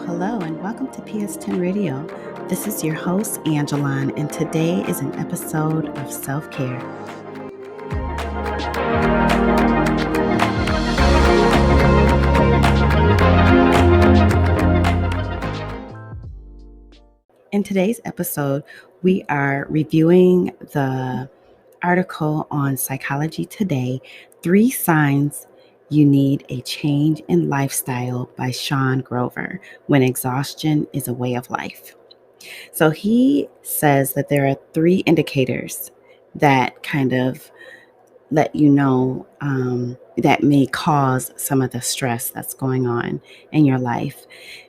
hello, and welcome to PS10 Radio. This is your host, Angeline, and today is an episode of Self Care. In today's episode, we are reviewing the article on Psychology Today 3 Signs You Need a Change in Lifestyle by Sean Grover when exhaustion is a way of life. So he says that there are 3 indicators that kind of let you know that may cause some of the stress that's going on in your life.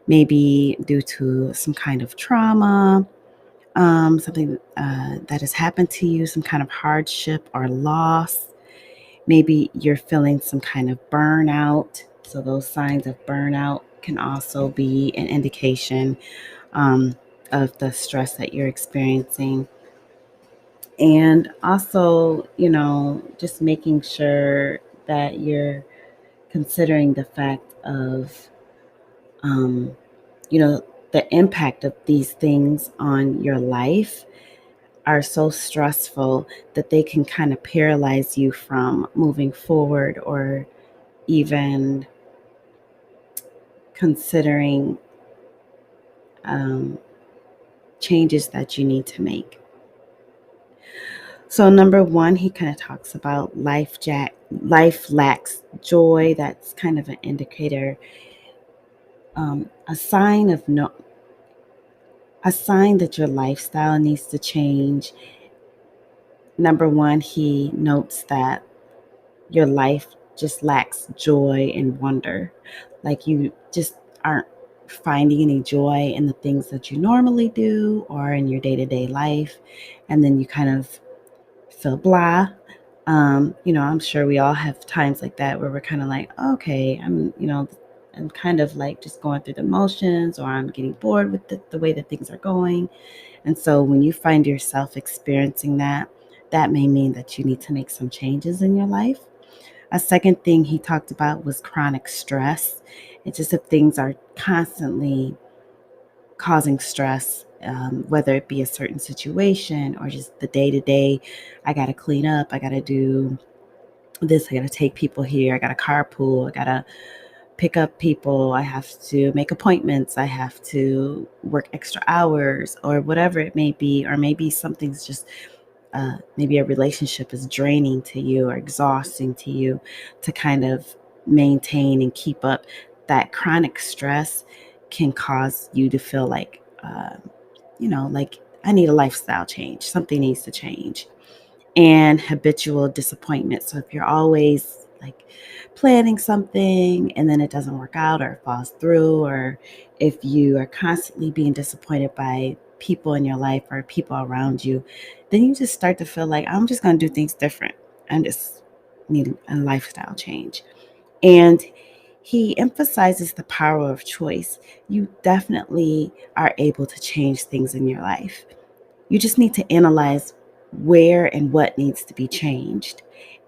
Maybe due to some kind of trauma, something that has happened to you, some kind of hardship or loss. Maybe you're feeling some kind of burnout. So those signs of burnout can also be an indication um, of the stress that you're experiencing. And also, just making sure that you're considering the fact of, um, you know, the impact of these things on your life are so stressful that they can kind of paralyze you from moving forward or even considering um, changes that you need to make. So number one, he kind of talks about life lacks joy. That's kind of an indicator, a sign of no, a sign that your lifestyle needs to change. Number one, he notes that your life just lacks joy and wonder. Like you just aren't finding any joy in the things that you normally do or in your day to day life. And then you kind of feel blah. I'm sure we all have times like that where we're kind of like, okay, I'm kind of like just going through the motions, or I'm getting bored with the way that things are going. And so when you find yourself experiencing that, that may mean that you need to make some changes in your life. A second thing he talked about was chronic stress. It's just if things are constantly causing stress, whether it be a certain situation or just the day to day. I got to clean up. I got to do this. I got to take people here. I got to carpool. I got to pick up people. I have to make appointments. I have to work extra hours or whatever it may be. Or maybe something's just, maybe a relationship is draining to you or exhausting to you to kind of maintain and keep up. That chronic stress can cause you to feel like, like I need a lifestyle change. Something needs to change. And habitual disappointment. So if you're always like planning something and then it doesn't work out or it falls through, or if you are constantly being disappointed by people in your life or people around you, then you just start to feel like I'm just going to do things different. I just need a lifestyle change. And he emphasizes the power of choice. You definitely are able to change things in your life. You just need to analyze where and what needs to be changed,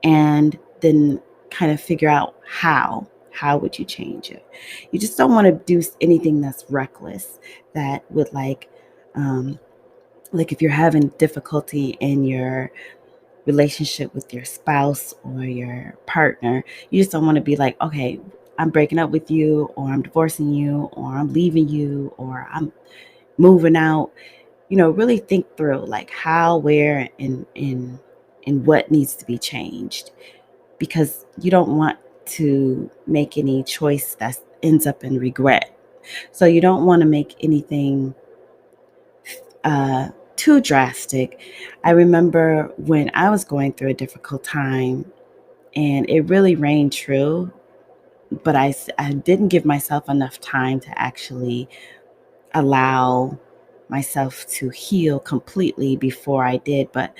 and then kind of figure out how. How would you change it? You just don't want to do anything that's reckless, that would like if you're having difficulty in your relationship with your spouse or your partner, you just don't want to be like, okay, I'm breaking up with you, or I'm divorcing you, or I'm leaving you, or I'm moving out. Really think through like how, where, and what needs to be changed, because you don't want to make any choice that ends up in regret. So you don't want to make anything too drastic. I remember when I was going through a difficult time, and it really rang true, but I didn't give myself enough time to actually allow myself to heal completely before I did. But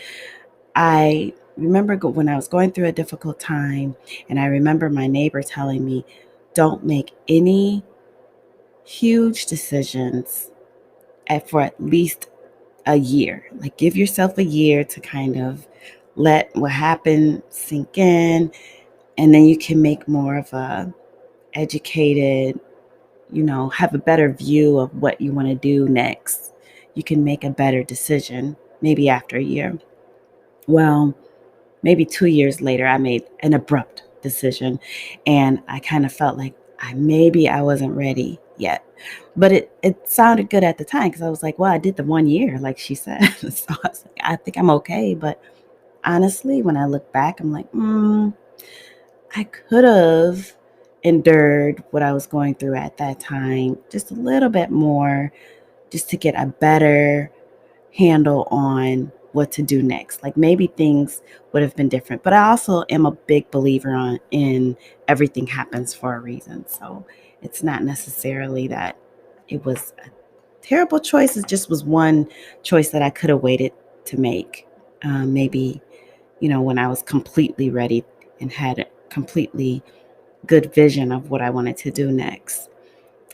I remember when I was going through a difficult time, and I remember my neighbor telling me, don't make any huge decisions for at least a year. Like, give yourself a year to kind of let what happened sink in, and then you can make more of a educated have a better view of what you want to do next, you can make a better decision maybe after a year. Well, maybe 2 years later, I made an abrupt decision, and I kind of felt like I wasn't ready yet. But it sounded good at the time because I was like, well, I did the 1 year, like she said. So I was like, I think I'm okay. But honestly, when I look back, I'm like, I could have endured what I was going through at that time just a little bit more, just to get a better handle on what to do next. Like maybe things would have been different. But I also am a big believer in everything happens for a reason. So it's not necessarily that it was a terrible choice. It just was one choice that I could have waited to make. Maybe, when I was completely ready and had a completely good vision of what I wanted to do next.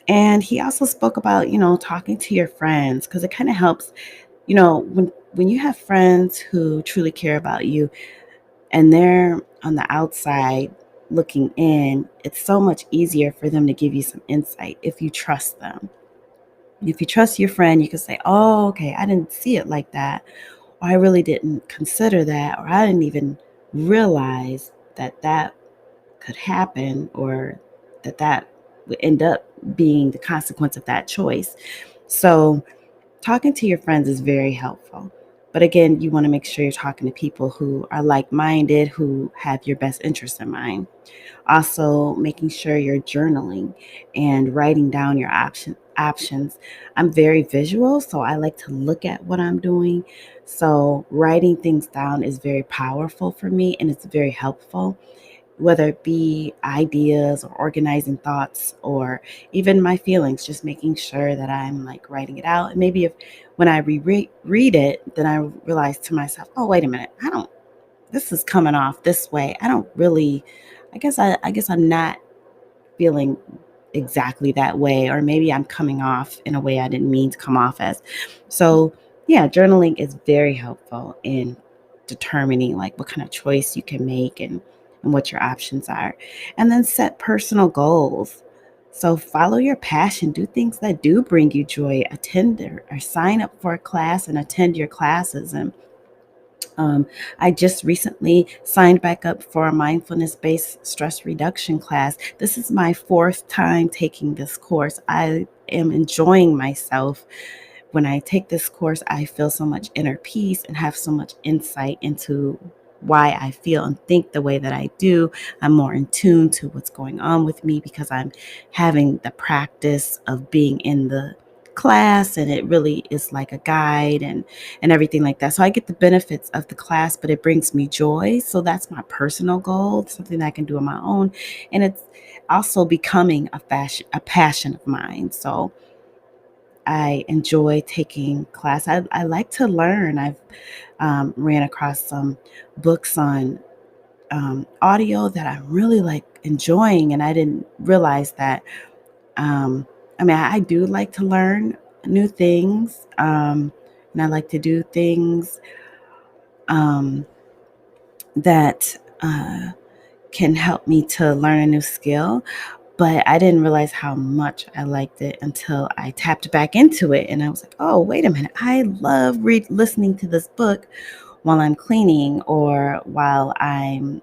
And he also spoke about, talking to your friends because it kind of helps, when you have friends who truly care about you and they're on the outside looking in, it's so much easier for them to give you some insight if you trust them. If you trust your friend, you can say, oh, okay, I didn't see it like that, or I really didn't consider that, or I didn't even realize that could happen, or that would end up being the consequence of that choice. So talking to your friends is very helpful. But again, you want to make sure you're talking to people who are like minded, who have your best interest in mind. Also, making sure you're journaling and writing down your options. I'm very visual, so I like to look at what I'm doing. So, writing things down is very powerful for me and it's very helpful, whether it be ideas or organizing thoughts or even my feelings, just making sure that I'm like writing it out. And maybe if when I read it, then I realize to myself, oh, wait a minute, this is coming off this way. I don't really, I guess I'm not feeling exactly that way, or maybe I'm coming off in a way I didn't mean to come off as. So, yeah, journaling is very helpful in determining like what kind of choice you can make and what your options are. And then set personal goals. So follow your passion, do things that do bring you joy, attend or sign up for a class and attend your classes. And I just recently signed back up for a mindfulness based stress reduction class. This is my fourth time taking this course. I am enjoying myself. When I take this course, I feel so much inner peace and have so much insight into why I feel and think the way that I do. I'm more in tune to what's going on with me because I'm having the practice of being in the class, and it really is like a guide and everything like that. So I get the benefits of the class, but it brings me joy. So that's my personal goal, something that I can do on my own. And it's also becoming a passion of mine. So I enjoy taking class. I like to learn. I've ran across some books on audio that I'm really like enjoying, and I didn't realize that. Um, I do like to learn new things, and I like to do things um, that can help me to learn a new skill. But I didn't realize how much I liked it until I tapped back into it. And I was like, oh, wait a minute. I love listening to this book while I'm cleaning or while I'm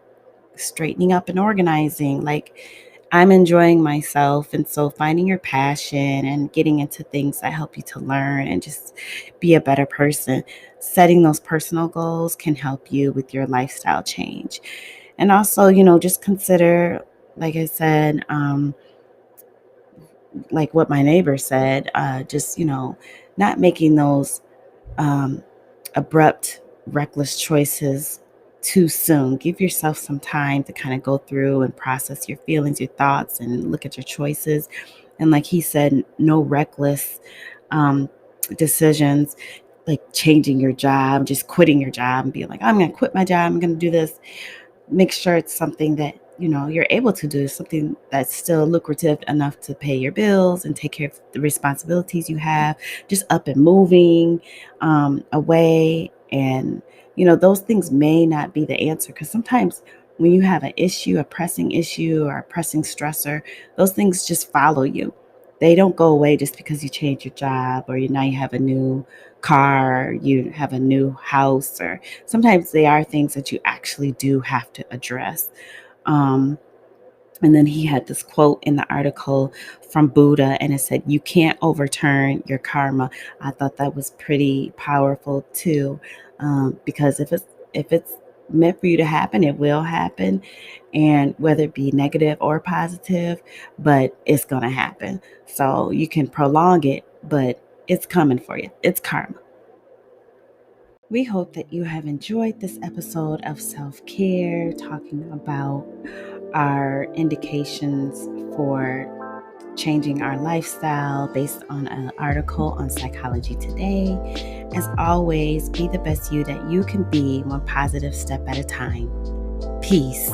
straightening up and organizing. Like, I'm enjoying myself. And so finding your passion and getting into things that help you to learn and just be a better person, setting those personal goals can help you with your lifestyle change. And also, just consider, like I said, like what my neighbor said, just, not making those um, abrupt, reckless choices too soon. Give yourself some time to kind of go through and process your feelings, your thoughts, and look at your choices. And like he said, no reckless um, decisions like changing your job, just quitting your job and being like, I'm going to quit my job, I'm going to do this. Make sure it's something that you're able to do, something that's still lucrative enough to pay your bills and take care of the responsibilities you have, just up and moving away. And those things may not be the answer, because sometimes when you have an issue, a pressing issue or a pressing stressor, those things just follow you. They don't go away just because you change your job or now you have a new car, you have a new house, or sometimes they are things that you actually do have to address. Um, and then he had this quote in the article from Buddha, and it said, "You can't overturn your karma." I thought that was pretty powerful too, because if it's meant for you to happen, it will happen, and whether it be negative or positive, but it's gonna happen. So you can prolong it, but it's coming for you. It's karma. We hope that you have enjoyed this episode of Self Care, talking about our indications for changing our lifestyle based on an article on Psychology Today. As always, be the best you that you can be, one positive step at a time. Peace.